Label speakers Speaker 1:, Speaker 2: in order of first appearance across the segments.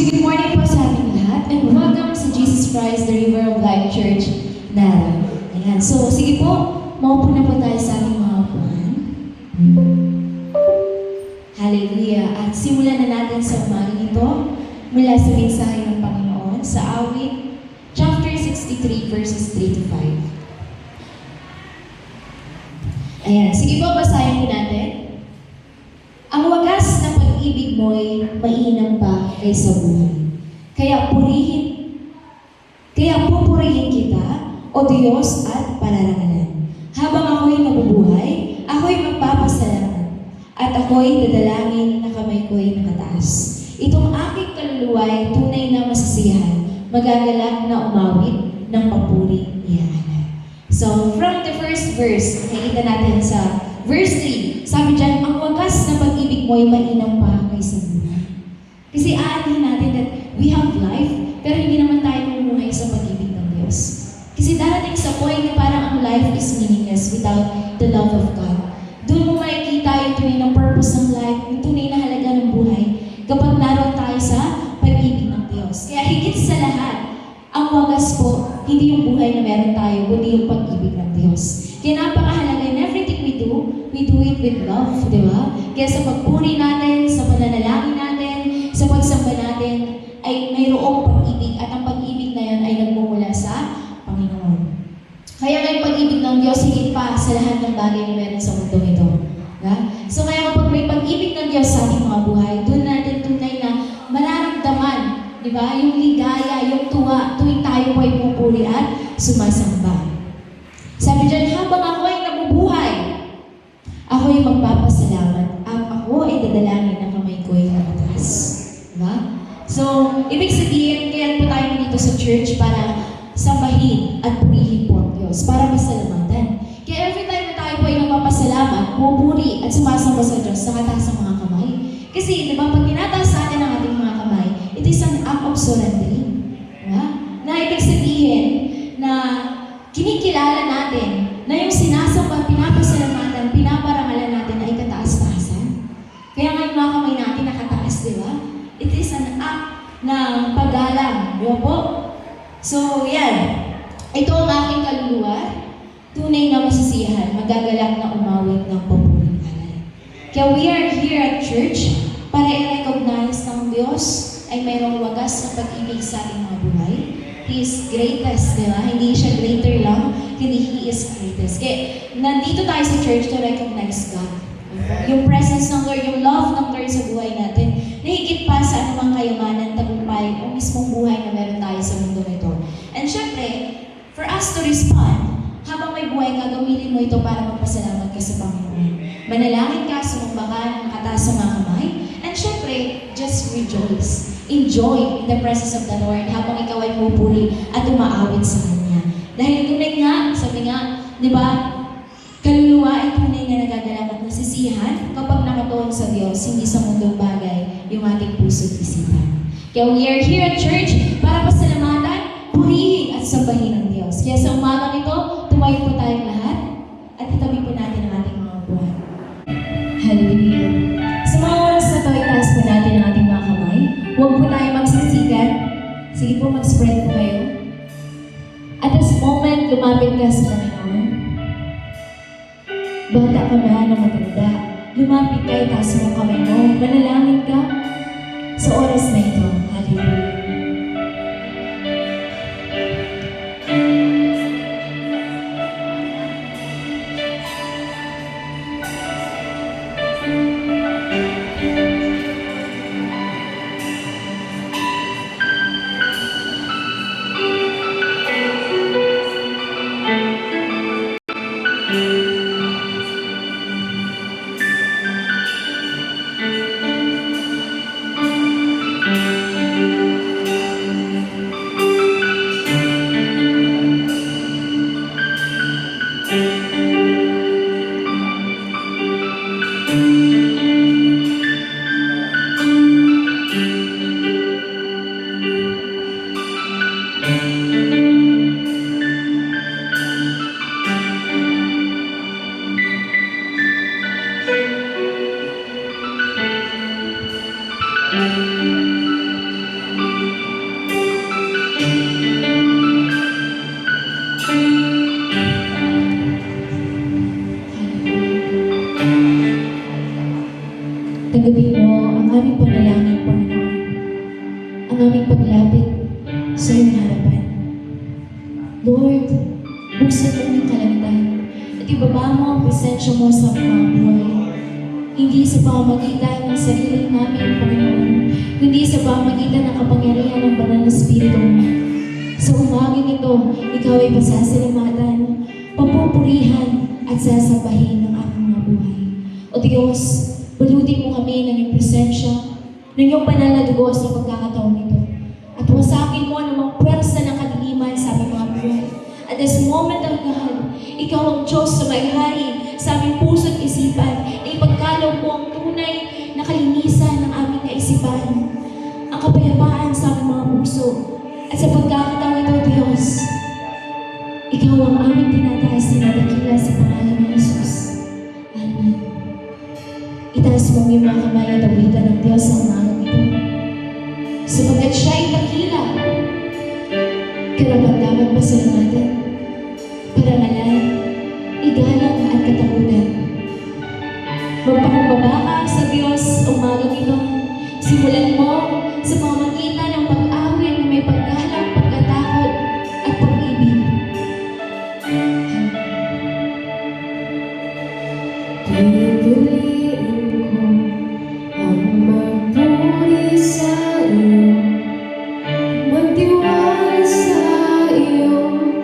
Speaker 1: good morning po sa ating lahat and welcome sa Jesus Christ, the River of Life Church, Nara. Ayan, so sige po, maupo na po tayo sa ating mga upuan. Hallelujah. At simulan na natin sa umaga ito mula sa mensahe ng Panginoon sa awit, chapter 63, verses 3 to 5. Ayan, sige po, basahin po natin. Ang wagas ng pag-ibig mo'y mainam pa kaysa buhay. Kaya pupurihin kita, O Diyos at palarangalan. Habang ako'y nabubuhay, ako'y magpapasalamat, at ako'y dadalangin na kamay ko'y nakataas. Itong aking kaluluwa ay tunay na masasiyahan, magagalak na umawit ng papuri iyahan. So, from the first verse, nakikita natin sa verse 3, sabi dyan, ang wagas na pag-ibig mo'y mainam pa kaysa buhay. Kasi aalihin natin that we have life, pero hindi naman tayo mumuhay sa pag-ibig ng Diyos. Kasi darating sa point na parang ang life is meaningless without the love of God. Doon mo makikita yung tunay ng purpose ng life, yung tunay na halaga ng buhay, kapag naroon tayo sa pag-ibig ng Diyos. Kaya higit sa lahat, ang wagas po, hindi yung buhay na meron tayo, kundi yung pag-ibig ng Diyos. Kaya napakahalaga in everything we do it with love, di ba? Kaya sa pagpuri natin, sa pananalangin natin, sa pagsamba natin, ay mayroong pag-ibig at ang pag-ibig na yan ay nagmumula sa Panginoon. Kaya may pag-ibig ng Diyos higit pa sa lahat ng bagay na meron sa mundo ito. Diba? So kaya kapag may pag-ibig ng Diyos sa ating mga buhay, doon natin tunay na mararamdaman, di ba? Yung ligaya, yung tuwa, tuwing tayo po ay pupuri at sumasamba. Sabi dyan, habang ako ay nabubuhay, ako ay magpapasalamat at ako ay dadalangin na kamay ko ay nakataas. Diba? So, ibig sabihin, kaya po tayo dito sa church para sambahin at purihin po ang Diyos, para masalamatan. Kaya every time na tayo po ay nagpapasalamat, pupuri at sumasamba sa Diyos, nakataas ang mga kamay. Kasi, diba, pag tinataas sa atin ang ating mga kamay, it is an act of surrendering. Diba? Na ibig sabihin na kinikilala natin na yung sinasamba, pinapasalamatan, pinaparangalan natin ay kataas-taasan. Kaya nga yung mga kamay natin nakataas, di ba? It is an act ng paggalang. Di ba po? So, yan. Ito ang aking kaluluwa. Tunay na masisiyahan, magagalak na umawit ng papuring alay. Kaya we are here at church para i-recognize ng Diyos ay mayroong wagas na pag-ibig sa ating mga buhay. He is greatest, di ba? Hindi siya greater lang, hindi He is greatest. Kaya nandito tayo sa church to recognize God. Yung presence ng Lord, yung love ng Lord sa buhay natin, na higit pa sa anumang kayamanan, tagumpay, o mismong buhay na meron tayo sa mundo nito. And syempre, for us to respond, habang may buhay ka, gamitin mo ito para magpasalamat ka sa Panginoon. Manalangin ka, sumamba ka, nakataas sa mga kamay, and syempre, just rejoice. Enjoy in the presence of the Lord habang ikaw ay pupuri at umaawit sa Kanya. Dahil tunay nga, sabi nga, di ba, kaluluwa ay tunay na nagagalak at nasisiyahan kapag nakatuon sa Diyos, hindi sa mundong bagay, yung ating puso at isipan. Kaya we are here at church para pasalamatan, purihin at sambahin ang Diyos. Kaya sa umagang ito, tumayo po tayong lahat at itabi po natin ang ating mga buwan. Hallelujah. Sa mga oras na ito, itaas po natin ang ating mga kamay. Huwag po tayo magsisigat. Sige po, mag-spread po kayo. At this moment, lumapit ka sa Panginoon. Bata ka man na matanda, lumapit ka, itaas mo kamay mo, manalangin ka sa oras na ito. Hallelujah. ang aming paglapit sa iyong harapan. Lord, buksan mo ang kalangitan at ibaba mo ang presensya mo sa aming mga buhay. Hindi sa pamamagitan ng sarili namin, Panginoon, kundi sa pamamagitan ng kapangyarihan ng Banal na Espiritu mo. Sa umaging ito, ikaw ay pasasalamatan, papupurihan at sasabahin ng aming mga buhay. O Diyos, balutin mo kami ng iyong presensya, ng iyong banal na dugo sa pagkakataon nito. At wasakin mo anumang pwersa ng kadiliman sa aming mga buhay. At this moment of God, ikaw ang Diyos sa may hari sa aming puso at isipan, na ipagkaloob mo ang tunay na kalinisan ng aming kaisipan, ang kapayapaan sa aming mga puso. At sa pagkakataon ito, Diyos, ikaw ang aming tinataas, tinadakila sa pangalan ng Jesus. Amen. Itaas mo ang iyong mga kamay at awitan ng Diyos ang umagang ito. Sapagkat siya ay dakila, karapat-dapat pasalamatan, parangalan, igalang at katakutan. Magpakumbaba ka sa Diyos umagang ito. Simulan mo sa pamamagitan ng pag-awit na may paggalang, pagkatakot at pag-ibig.
Speaker 2: Pipiliin ko ang magpuri sa iyo, magtiwala sa iyong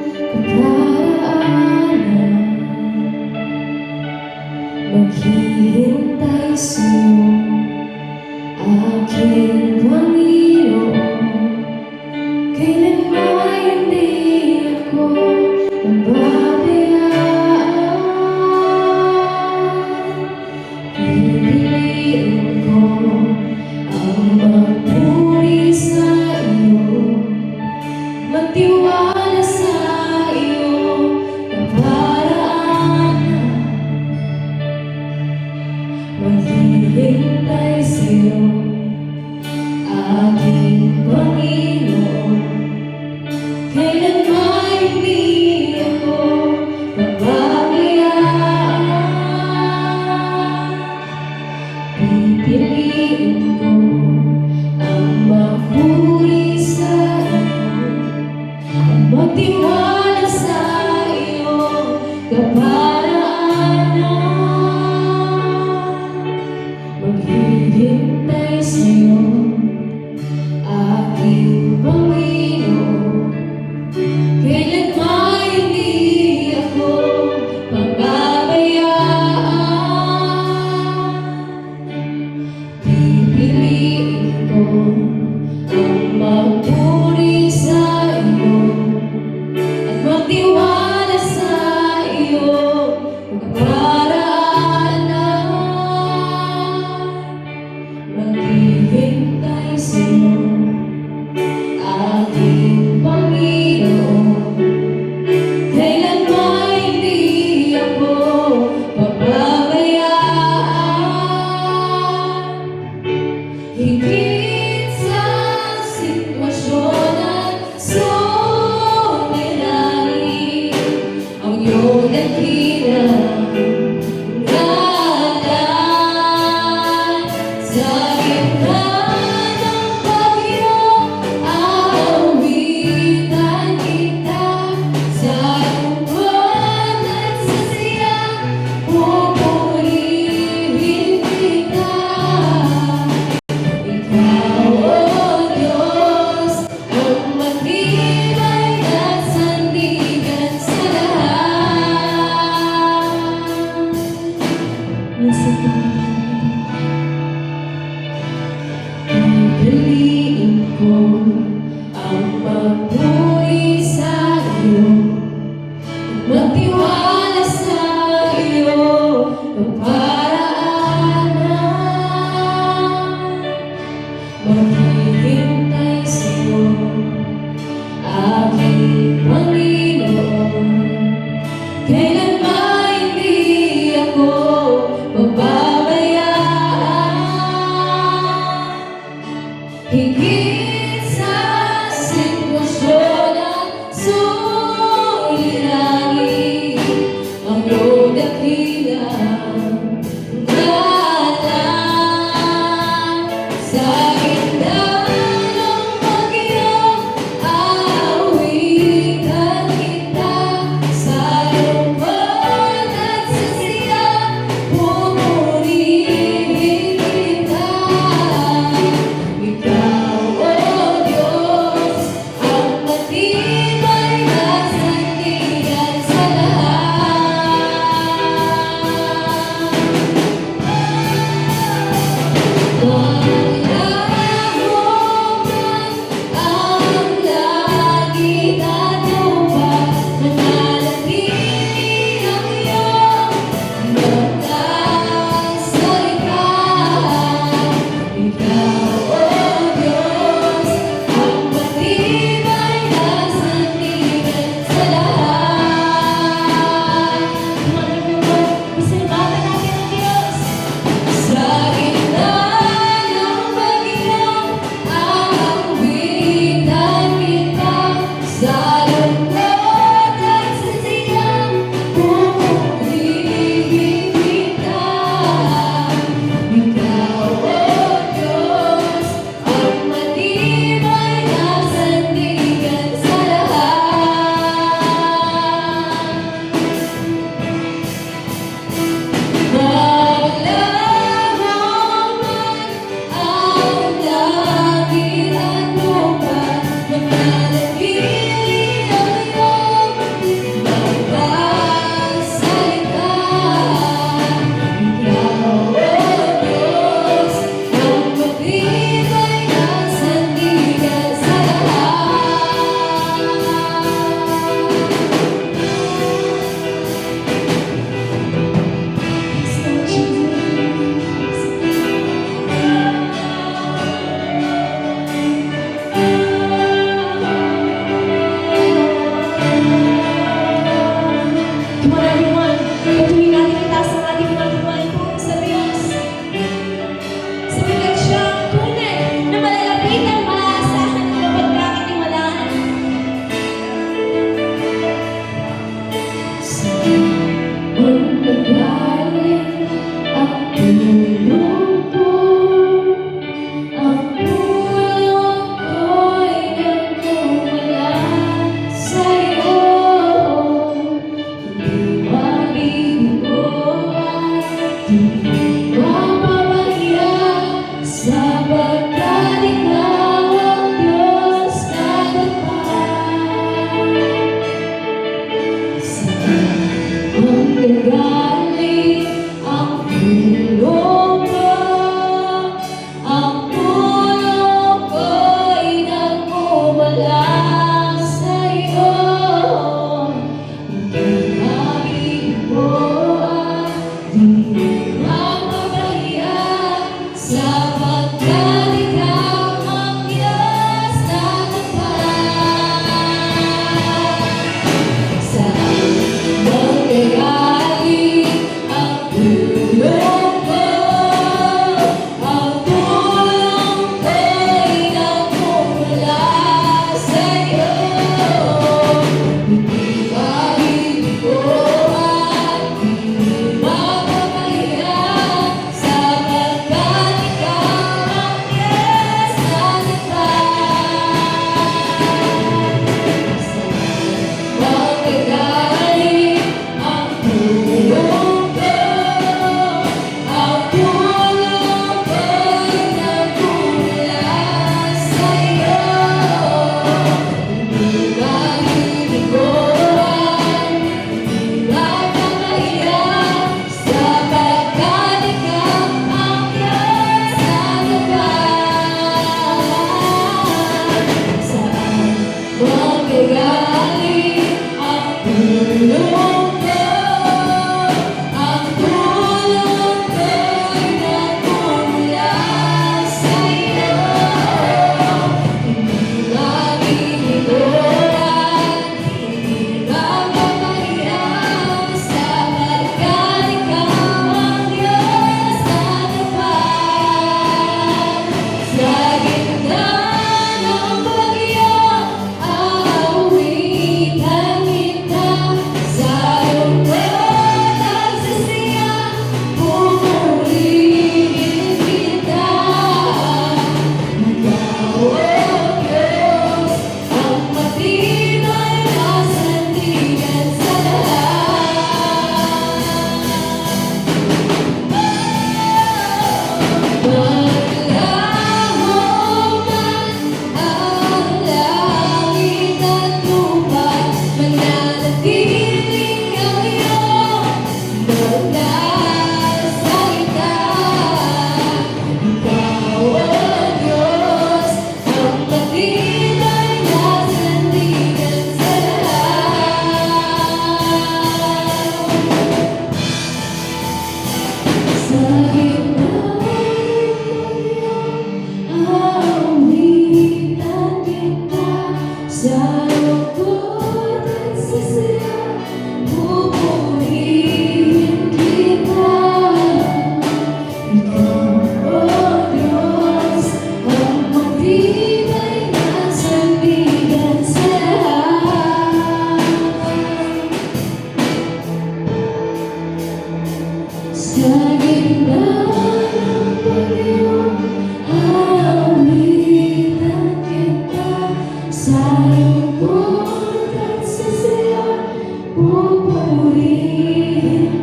Speaker 2: Sa lungkot at sa saya, pupurihin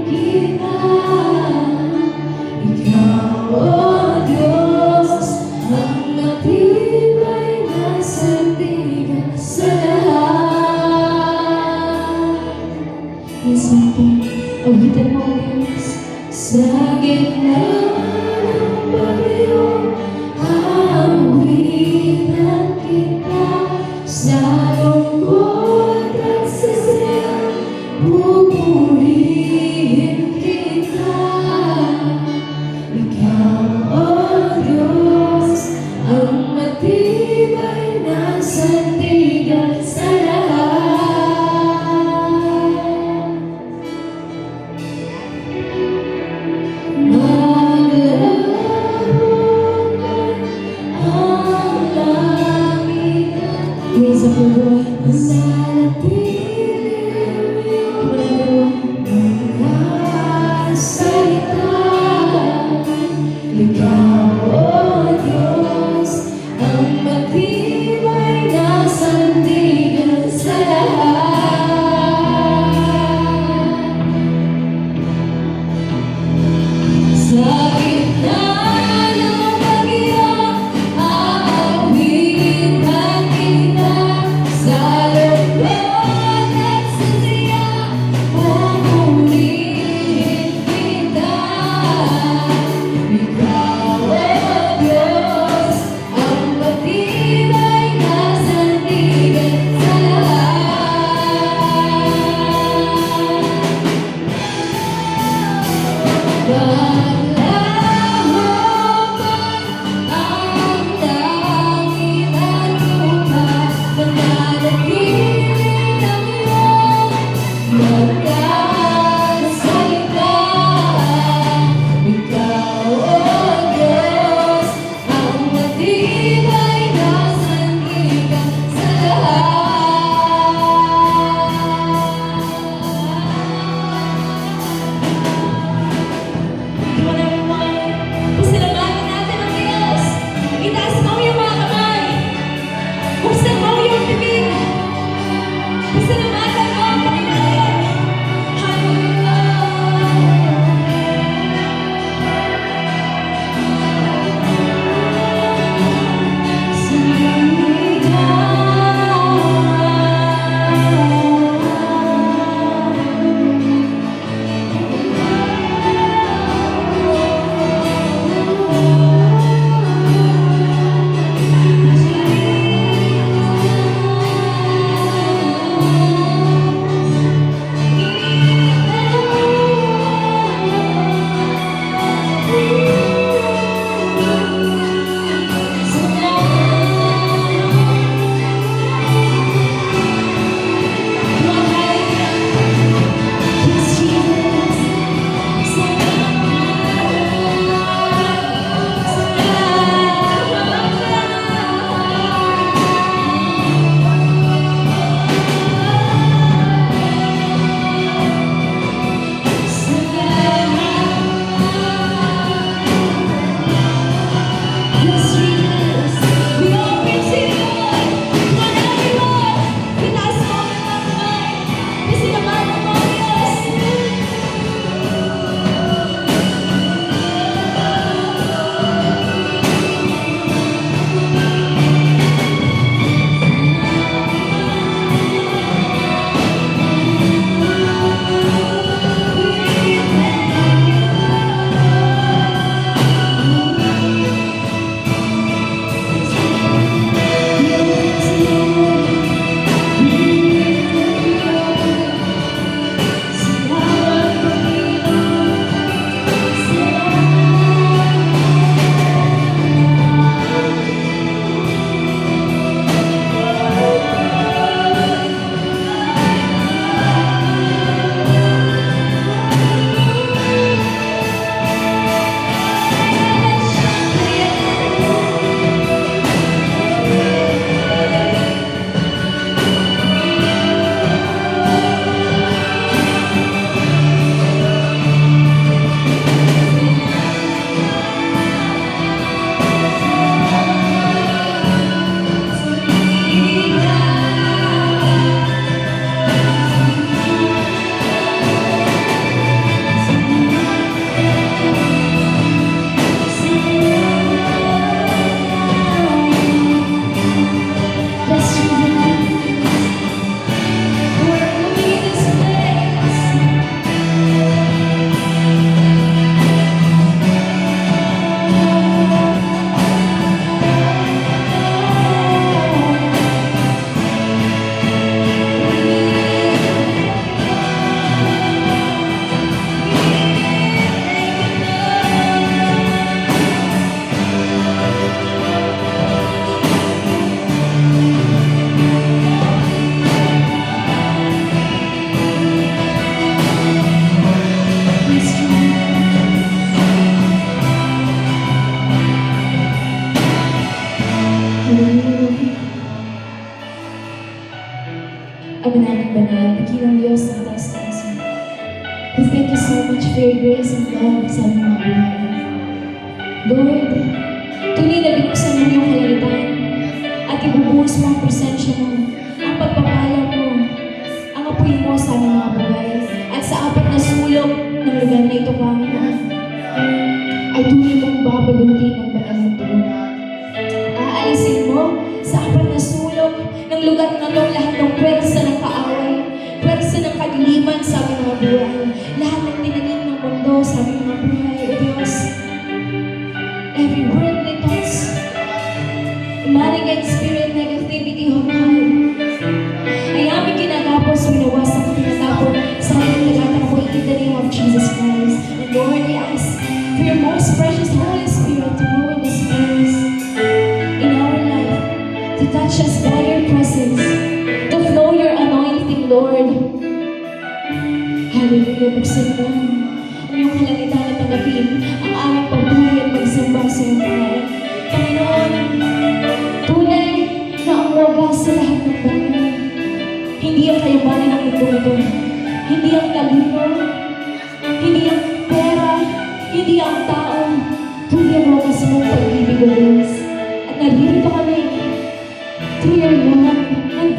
Speaker 2: kita. Ikaw, O Diyos, ang matibay na sandigan sa lahat. Yes, awitin mo, Diyos, sa gitna ng bagyo, awitan kita. Sa lungkot at sa saya, pupurihin kita. Ikaw, O Diyos, ang matibay na sandigan sa lahat. Maglaruan ang langit at sa puso, mananatiling mga salita. Ikaw, O Diyos, ang matibay na sandigan sa lahat. Sa gitna ng bagyo, aawitan kita. Sa lungkot Ama namin banal, Dakilang Diyos ng taas-taasan. We thank you so much for your grace and love sa aming mga buhay. Lord, tunay na binuksan mo yung kalalitan at ibubuhos mo ang presensya mo, ang pagpapala mo, ang apoy mo sa aming mga buhay at sa apat na sulok ng lugar na ito, Panginoon, ay tunay mong babalutin ng banal na tulong. Aalisin mo sa apat na sulok ng lugar na ito lahat ng pwersa ng kaaway, pwersa ng kadiliman sa aming mga buhay, lahat ng tinanim ng mundo sa aming mga buhay, O Diyos. Every worldly thoughts, malign spirit, negativity, O God, ay aming kinagapos, winawasak at tinatapon sa aming nagtatakbo in the name of Jesus Christ. And Lord, we ask for your most precious Holy Spirit to move in this place, in our life, to touch us by your presence, to flow your anointing, Lord. Hallelujah. Buksan mo ang iyong kalangitan at tanggapin ang aming pagbuhay at pagsamba sa iyong pangalan. Panginoon, tunay na ang wagas sa lahat ng bagay. Hindi ang kayamanan ng mundo ito. Hindi ang talino, hindi ang pera, hindi ang tao, kundi ang wagas mong pag-ibig, O Diyos. At narito kami through your love and